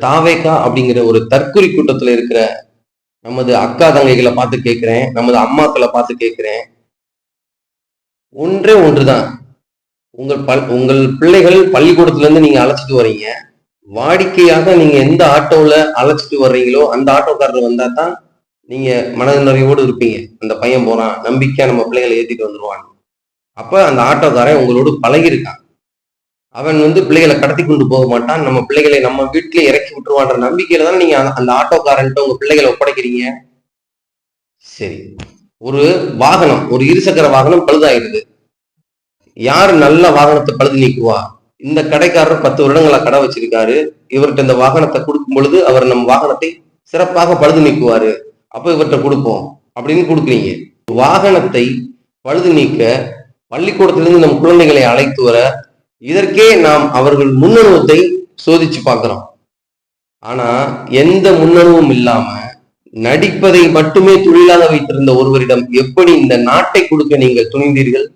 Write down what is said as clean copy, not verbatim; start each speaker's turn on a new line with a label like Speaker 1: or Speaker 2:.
Speaker 1: தாவேகா அப்படிங்கிற ஒரு தற்குறி கூட்டத்துல இருக்கிற நமது அக்கா தங்கைகளை பார்த்து கேட்கிறேன், நமது அம்மாக்களை பார்த்து கேட்கிறேன். ஒன்றே ஒன்றுதான். உங்கள் பிள்ளைகள் பள்ளிக்கூடத்துல இருந்து நீங்க அழைச்சிட்டு வர்றீங்க. வாடிக்கையாக நீங்க எந்த ஆட்டோல அழைச்சிட்டு வர்றீங்களோ அந்த ஆட்டோக்காரர் வந்தா தான் நீங்க மனது நிறைவோடு இருப்பீங்க. அந்த பையன் போறான், நம்பிக்கையா நம்ம பிள்ளைகளை ஏத்திட்டு வந்துருவான். அப்ப அந்த ஆட்டோக்காரன் உங்களோடு பழகிருக்கான். அவன் பிள்ளைகளை கடத்தி கொண்டு போக மாட்டான், நம்ம பிள்ளைகளை நம்ம வீட்டிலே இறக்கி விட்டுருவான்ற நம்பிக்கையில தான் நீங்க அந்த ஆட்டோக்காரன்ட்ட உங்க பிள்ளைகளை ஒப்படைக்கிறீங்க. சரி, ஒரு வாகனம், ஒரு இருசக்கர வாகனம் பழுதாயிருது. யாரு நல்ல வாகனத்தை பழுது நீக்குவா? இந்த கடைக்காரர் 10 வருடங்களா கடை வச்சிருக்காரு. இவர்கிட்ட இந்த வாகனத்தை கொடுக்கும் பொழுது அவர் நம்ம வாகனத்தை சிறப்பாக பழுது நீக்குவாரு, அப்ப இவர்கிட்ட கொடுப்போம் அப்படின்னு கொடுக்குறீங்க. வாகனத்தை பழுது நீக்க பள்ளிக்கூடத்திலிருந்து நம் குழந்தைகளை அழைத்து வர இதற்கே நாம் அவர்கள் முன்னனுவத்தை சோதிச்சு பார்க்கிறோம். ஆனா எந்த முன்னனுவும் இல்லாம நடிப்பதை மட்டுமே தொழிலாக வைத்திருந்த ஒருவரிடம் எப்படி இந்த நாட்டை கொடுக்க நீங்கள் துணிந்தீர்கள்?